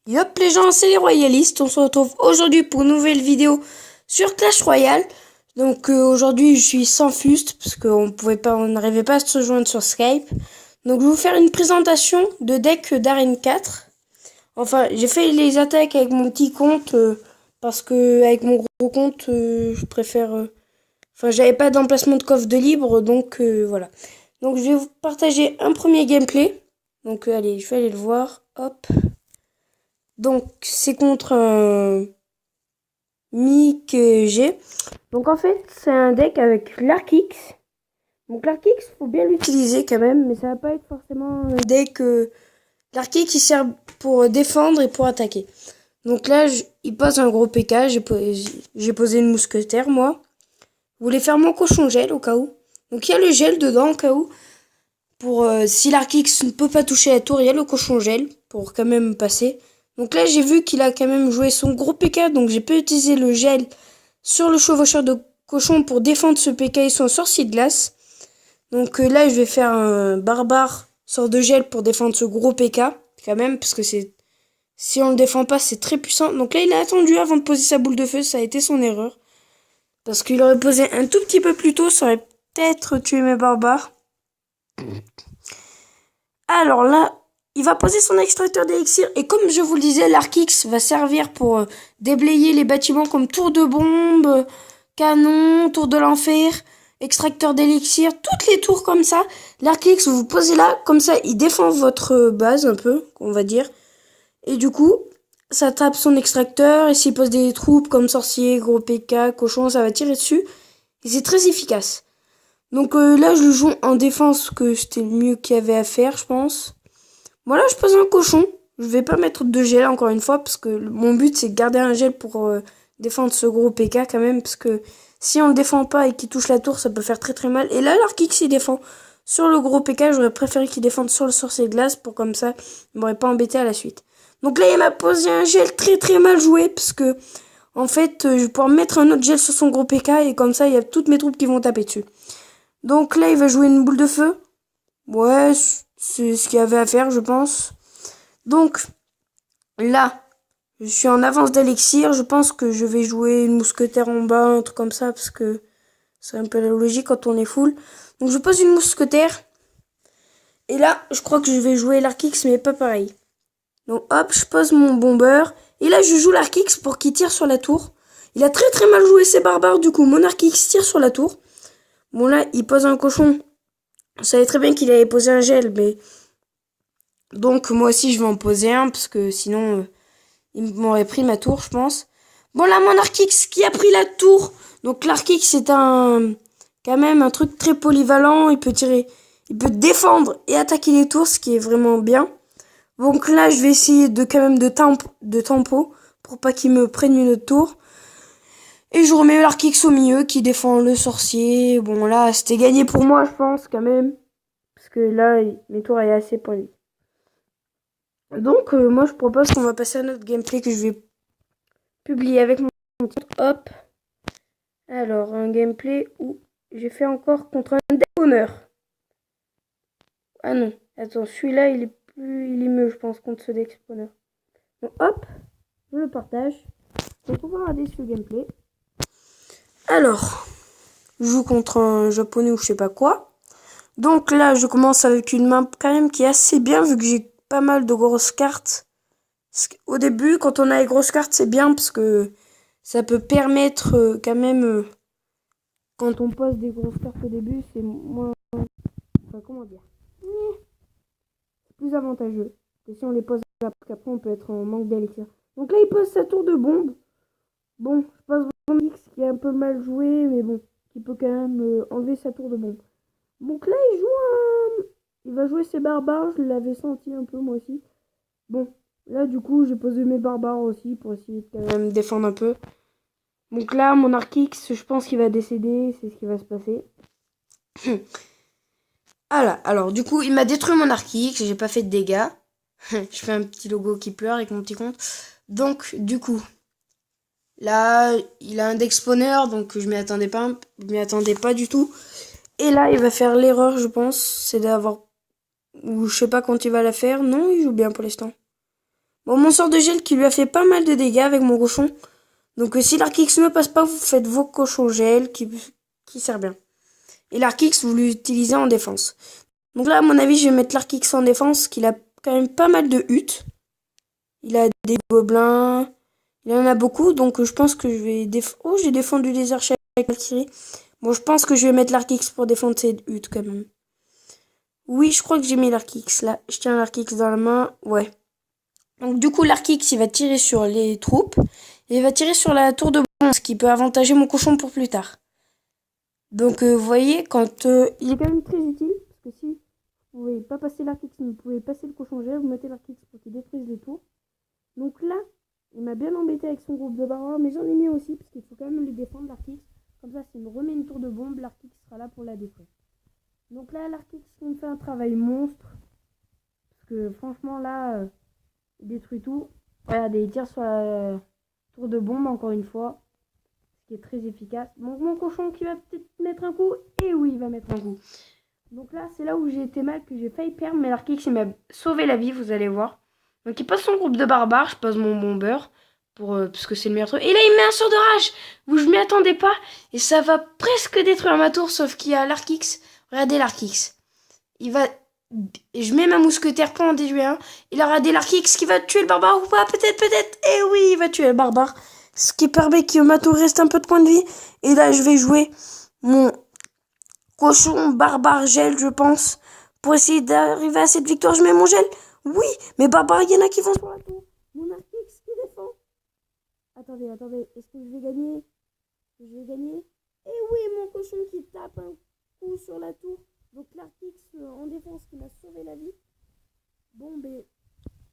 Yop les gens, c'est les royalistes. On se retrouve aujourd'hui pour une nouvelle vidéo sur Clash Royale. Donc aujourd'hui je suis sans Fust parce on n'arrivait pas à se joindre sur Skype. Donc je vais vous faire une présentation de deck d'Arène 4. Enfin, j'ai fait les attaques avec mon petit compte parce que avec mon gros compte, je préfère. Enfin, j'avais pas d'emplacement de coffre de libre, donc voilà. Donc je vais vous partager un premier gameplay. Donc allez, je vais aller le voir. Hop. Donc, c'est contre un Mick G. Donc, en fait, c'est un deck avec l'Arkix. Donc, l'Arkix, faut bien l'utiliser quand même, mais ça va pas être forcément un deck. L'Arkix, il sert pour défendre et pour attaquer. Donc là, il pose un gros PK. J'ai posé une mousquetaire, moi. Je voulais faire mon cochon gel au cas où. Donc, il y a le gel dedans au cas où. Pour si l'Arkix ne peut pas toucher la tour, il y a le cochon gel pour quand même passer. Donc là, j'ai vu qu'il a quand même joué son gros PK, donc j'ai pu utiliser le gel sur le chevaucheur de cochon pour défendre ce PK et son sorcier de glace. Donc là, je vais faire un barbare sort de gel pour défendre ce gros PK, quand même, parce que si on le défend pas, c'est très puissant. Donc là, il a attendu avant de poser sa boule de feu, ça a été son erreur. Parce qu'il aurait posé un tout petit peu plus tôt, ça aurait peut-être tué mes barbares. Alors là, il va poser son extracteur d'élixir et comme je vous le disais, l'Arkix va servir pour déblayer les bâtiments comme tour de bombe, canon, tour de l'enfer, extracteur d'élixir, toutes les tours comme ça. L'Arkix, vous posez là, comme ça, il défend votre base un peu, on va dire. Et du coup, ça tape son extracteur et s'il pose des troupes comme sorcier, gros PK, cochon, ça va tirer dessus. Et c'est très efficace. Donc là, je le joue en défense, que c'était le mieux qu'il y avait à faire, je pense. Voilà, je pose un cochon. Je vais pas mettre de gel encore une fois, parce que mon but, c'est de garder un gel pour défendre ce gros PK quand même, parce que si on le défend pas et qu'il touche la tour, ça peut faire très très mal. Et là, l'Arkix, il défend sur le gros PK. J'aurais préféré qu'il défende sur le sorcier de glace, pour comme ça, il m'aurait pas embêté à la suite. Donc là, il m'a posé un gel très très mal joué, parce que en fait, je vais pouvoir mettre un autre gel sur son gros PK, et comme ça, il y a toutes mes troupes qui vont taper dessus. Donc là, il va jouer une boule de feu. Ouais, c'est ce qu'il y avait à faire, je pense. Donc là, je suis en avance d'élixir. Je pense que je vais jouer une mousquetaire en bas, un truc comme ça, parce que c'est un peu la logique quand on est full. Donc je pose une mousquetaire. Et là, je crois que je vais jouer l'Arkix, mais pas pareil. Donc hop, je pose mon bomber. Et là, je joue l'Arkix pour qu'il tire sur la tour. Il a très très mal joué ses barbares, du coup. Mon Arkix tire sur la tour. Bon là, il pose un cochon. Je savais très bien qu'il allait poser un gel, mais... Donc moi aussi, je vais en poser un, parce que sinon, il m'aurait pris ma tour, je pense. Bon là, mon Arkix qui a pris la tour. Donc l'Arkix, c'est quand même un truc très polyvalent. Il peut tirer, il peut défendre et attaquer les tours, ce qui est vraiment bien. Donc là, je vais essayer de quand même de tempo pour pas qu'il me prenne une autre tour. Et je remets l'Arkix au milieu qui défend le sorcier. Bon là, c'était gagné pour moi, je pense, quand même. Parce que là, mes tours est assez pour lui. Donc moi, je propose qu'on va passer à notre gameplay que je vais publier avec mon compte. Hop. Alors, un gameplay où j'ai fait encore contre un dépanneur. Ah non, attends, celui-là, il est mieux, je pense, contre ce dépanneur. Donc hop, je le partage. Donc on va regarder ce gameplay. Alors, je joue contre un japonais ou je sais pas quoi. Donc là, je commence avec une main quand même qui est assez bien, vu que j'ai pas mal de grosses cartes. Au début, quand on a les grosses cartes, c'est bien, parce que ça peut permettre quand même... quand on pose des grosses cartes au début, c'est moins... Enfin, comment dire, c'est plus avantageux que si on les pose après, on peut être en manque d'élixir. Donc là, il pose sa tour de bombe. Bon, je pose mon X qui est un peu mal joué, mais bon, qui peut quand même enlever sa tour de bombe. Donc là, il va jouer ses barbares, je l'avais senti un peu moi aussi. Bon, là, du coup, j'ai posé mes barbares aussi pour essayer de quand même défendre un peu. Donc là, mon Arkix, je pense qu'il va décéder, c'est ce qui va se passer. Voilà, alors du coup, il m'a détruit mon Arkix, j'ai pas fait de dégâts. Je fais un petit logo qui pleure avec mon petit compte. Donc, du coup, là, il a un deck spawner, donc je m'y attendais pas du tout. Et là, il va faire l'erreur, je pense, c'est d'avoir... Ou je sais pas quand il va la faire. Non, il joue bien pour l'instant. Bon, mon sort de gel qui lui a fait pas mal de dégâts avec mon cochon. Donc si l'Arc X ne passe pas, vous faites vos cochons gel qui sert bien. Et l'Arc X, vous l'utilisez en défense. Donc là, à mon avis, je vais mettre l'Arc X en défense, qu'il a quand même pas mal de huttes. Il a des gobelins, il en a beaucoup, donc je pense que je vais oh, j'ai défendu les archers avec Valkyrie. Bon, je pense que je vais mettre l'Arc X pour défendre ces huttes quand même. Oui, je crois que j'ai mis l'Arc X là. Je tiens l'Arc X dans la main, ouais. Donc du coup, l'Arc X, il va tirer sur les troupes. Et il va tirer sur la tour de bronze, qui peut avantager mon cochon pour plus tard. Donc vous voyez, quand il est quand même très utile, parce que si vous pouvez pas passer l'Arc X, mais vous pouvez passer le cochon gel, vous mettez l'Arc X pour qu'il détruise les tours. Donc là, il m'a bien embêté avec son groupe de barbares, mais j'en ai mis aussi, parce qu'il faut quand même le défendre, l'Arc X. Comme ça, s'il me remet une tour de bombe, l'Arc X sera là pour la détruire. Donc là, l'Arc X me fait un travail monstre, parce que franchement, là, il détruit tout. Regardez, il tire sur la tour de bombe, encore une fois, ce qui est très efficace. Donc mon cochon qui va peut-être mettre un coup, et oui, il va mettre un coup. Donc là, c'est là où j'ai été mal, que j'ai failli perdre, mais l'Arc X, il m'a sauvé la vie, vous allez voir. Donc il pose son groupe de barbares, je pose mon bombeur, parce que c'est le meilleur truc. Et là, il met un sort de rage, où je m'y attendais pas, et ça va presque détruire ma tour, sauf qu'il y a l'Arc X. Regardez l'Arc X. Il va... Et je mets ma mousquetaire pour en détruire un. Il aura des l'Arc X qui va tuer le barbare ou pas, peut-être. Et oui, il va tuer le barbare. Ce qui permet que ma tour reste un peu de points de vie. Et là, je vais jouer mon cochon barbare gel, je pense. Pour essayer d'arriver à cette victoire, je mets mon gel. Oui, mais barbare, il y en a qui vont sur la tour. Mon Arc X qui défend. Attendez. Est-ce que je vais gagner? Et oui, mon cochon qui tape un coup sur la tour. Donc l'Arc X en défense qui m'a sauvé la vie. Bon, ben,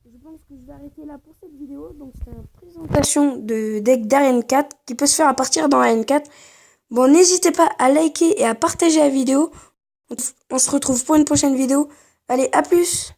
je pense que je vais arrêter là pour cette vidéo. Donc c'était une présentation de deck d'Arène 4 qui peut se faire à partir dans Arène 4. Bon, n'hésitez pas à liker et à partager la vidéo. On se retrouve pour une prochaine vidéo. Allez, à plus!